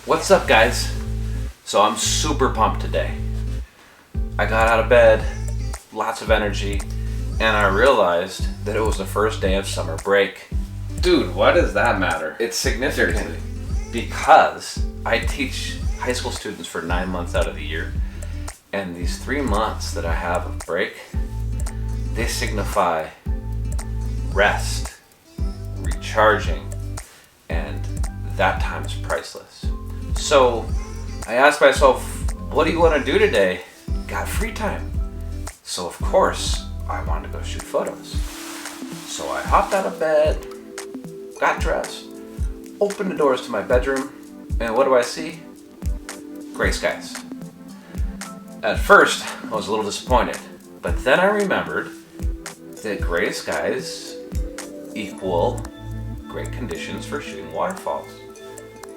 What's up, guys? So I'm super pumped today. I got out of bed, lots of energy, and I realized that it was the first day of summer break. Dude, why does that matter? It's significant because I teach high school students for 9 months out of the year, and these 3 months that I have of break, they signify rest, recharging, and that time is priceless. So I asked myself, what do you want to do today? Got free time. So of course I wanted to go shoot photos. So I hopped out of bed, got dressed, opened the doors to my bedroom, and what do I see? Gray skies. At first I was a little disappointed, but then I remembered that gray skies equal great conditions for shooting waterfalls.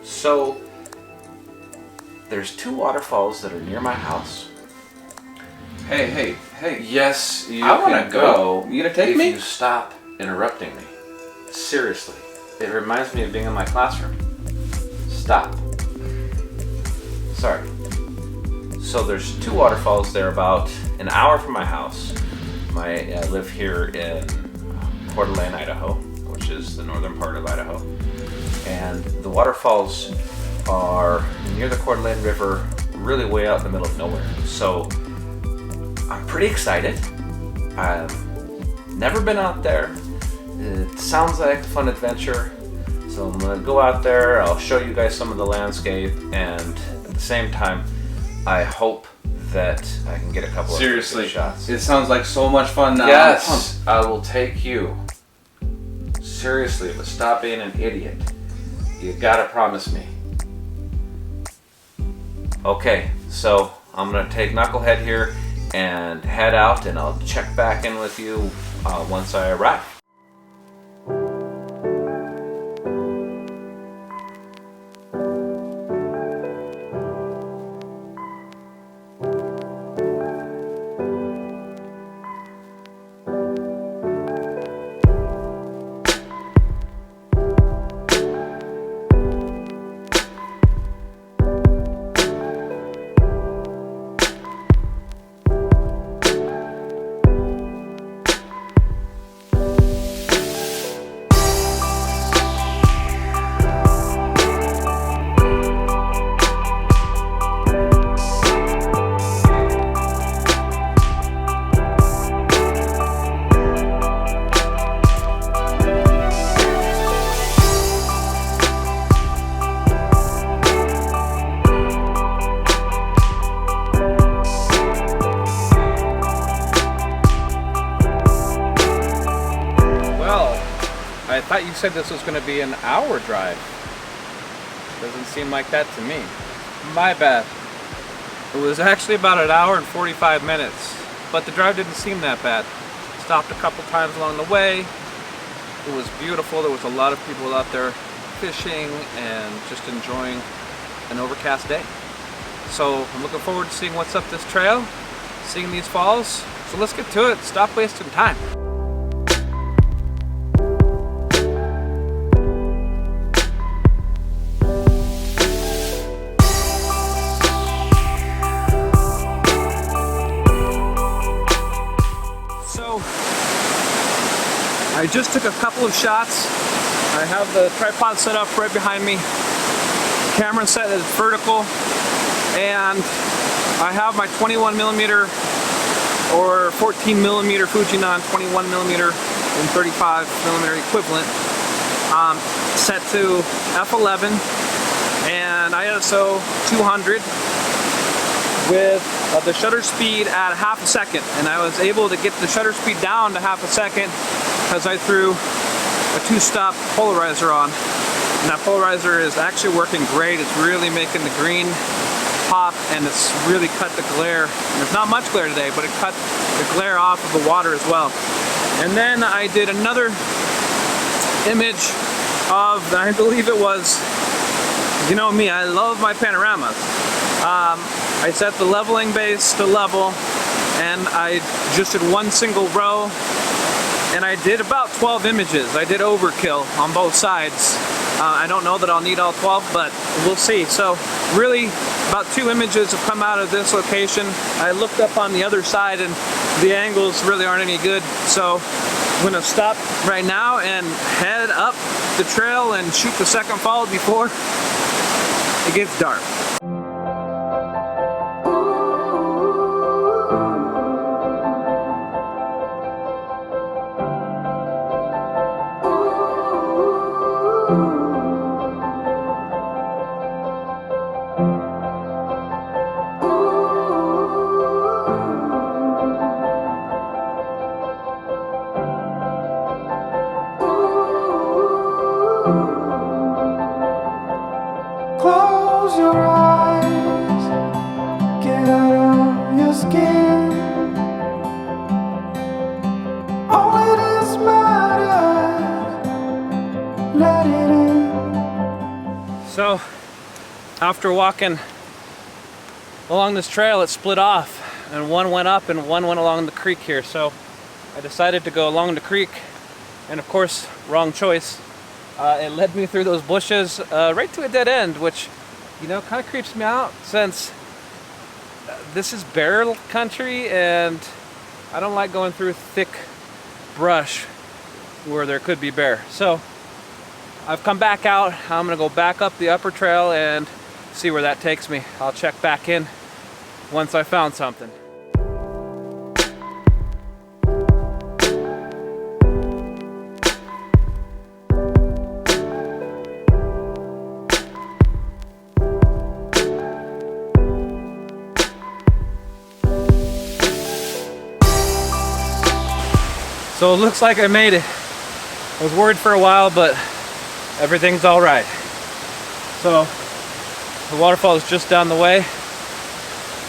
So there's 2 waterfalls that are near my house. Hey. Yes, you I can wanna go. You gonna take me? If you stop interrupting me. Seriously. It reminds me of being in my classroom. Stop. Sorry. So there's 2 waterfalls. They're about an hour from my house. I live here in Coeur d'Alene, Idaho, which is the northern part of Idaho. And the waterfalls are near the Coeur d'Alene River, really way out in the middle of nowhere. So I'm pretty excited. I've never been out there. It sounds like a fun adventure. So I'm gonna go out there, I'll show you guys some of the landscape, and at the same time, I hope that I can get a couple of good shots. It sounds like so much fun now. Yes, I will take you. Seriously, but stop being an idiot. You gotta promise me. Okay, so I'm gonna take Knucklehead here and head out, and I'll check back in with you once I arrive. I thought you said this was going to be an hour drive. Doesn't seem like that to me. My bad. It was actually about an hour and 45 minutes, but the drive didn't seem that bad. Stopped a couple times along the way. It was beautiful. There was a lot of people out there fishing and just enjoying an overcast day. So I'm looking forward to seeing what's up this trail, seeing these falls. So let's get to it. Stop wasting time. I just took a couple of shots. I have the tripod set up right behind me. Camera set is vertical, and I have my 21mm or 14mm Fuji 21mm and 35mm equivalent set to f11 and ISO 200 with the shutter speed at ½ a second, and I was able to get the shutter speed down to ½ a second because I threw a 2-stop polarizer on, and that polarizer is actually working great. It's really making the green pop, and it's really cut the glare. And there's not much glare today, but it cut the glare off of the water as well. And then I did another image of, I believe it was, you know me, I love my panoramas. I set the leveling base to level, and I just did one single row, and I did about 12 images. I did overkill on both sides, I don't know that I'll need all 12, but we'll see. So really, about 2 images have come out of this location. I looked up on the other side and the angles really aren't any good. So I'm gonna stop right now and head up the trail and shoot the second fall before it gets dark. Close your eyes, get out of your skin. Only this matters, let it in. So after walking along this trail, it split off and one went up and one went along the creek here. So I decided to go along the creek, and of course, wrong choice. It led me through those bushes right to a dead end, which, you know, kind of creeps me out since this is bear country and I don't like going through thick brush where there could be bear. So I've come back out. I'm gonna go back up the upper trail and see where that takes me. I'll check back in once I found something. So it looks like I made it. I was worried for a while, but everything's all right. So the waterfall is just down the way.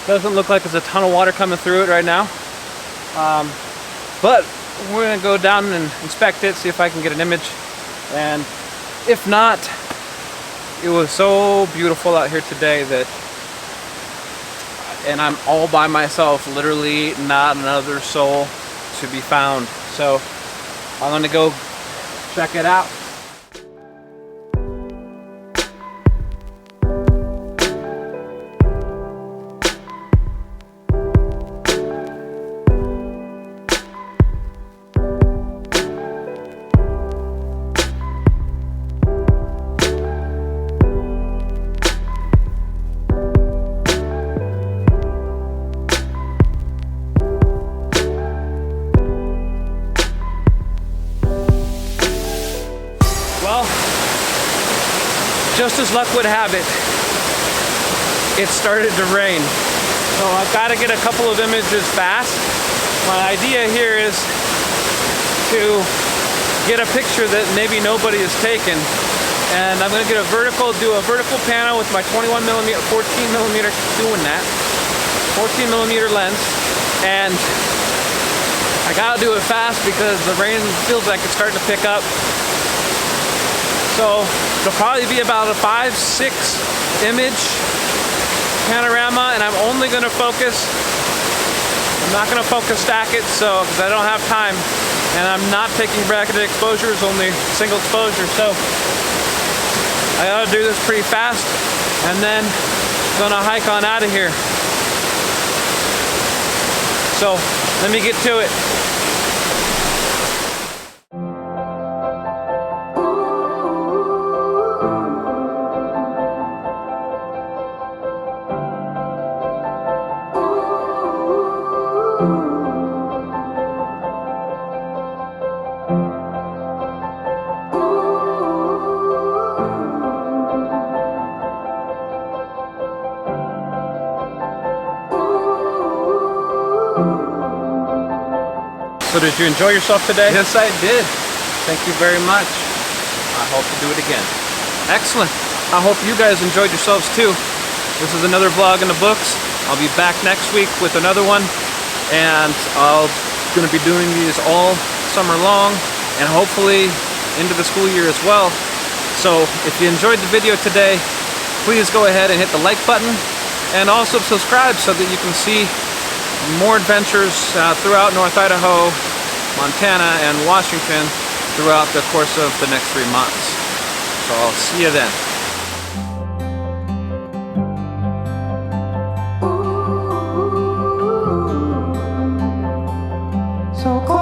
Doesn't look like there's a ton of water coming through it right now. But we're gonna go down and inspect it, see if I can get an image. And if not, it was so beautiful out here today that, and I'm all by myself, literally not another soul to be found. So I'm gonna go check it out. Just as luck would have it, it started to rain. So I've got to get a couple of images fast. My idea here is to get a picture that maybe nobody has taken. And I'm going to get do a vertical panel with my 21mm, 14mm, doing that, 14mm lens. And I got to do it fast because the rain feels like it's starting to pick up. So it'll probably be about a 5-6 image panorama, and I'm only going to focus. I'm not going to focus stack it, so because I don't have time, and I'm not taking bracketed exposures, only single exposure. So I got to do this pretty fast, and then gonna hike on out of here. So let me get to it. So did you enjoy yourself today? Yes, I did. Thank you very much. I hope to do it again. Excellent. I hope you guys enjoyed yourselves too. This is another vlog in the books. I'll be back next week with another one, and I'm going to be doing these all summer long and hopefully into the school year as well. So if you enjoyed the video today, please go ahead and hit the like button and also subscribe so that you can see more adventures throughout North Idaho, Montana, and Washington throughout the course of the next 3 months. So I'll see you then. So close.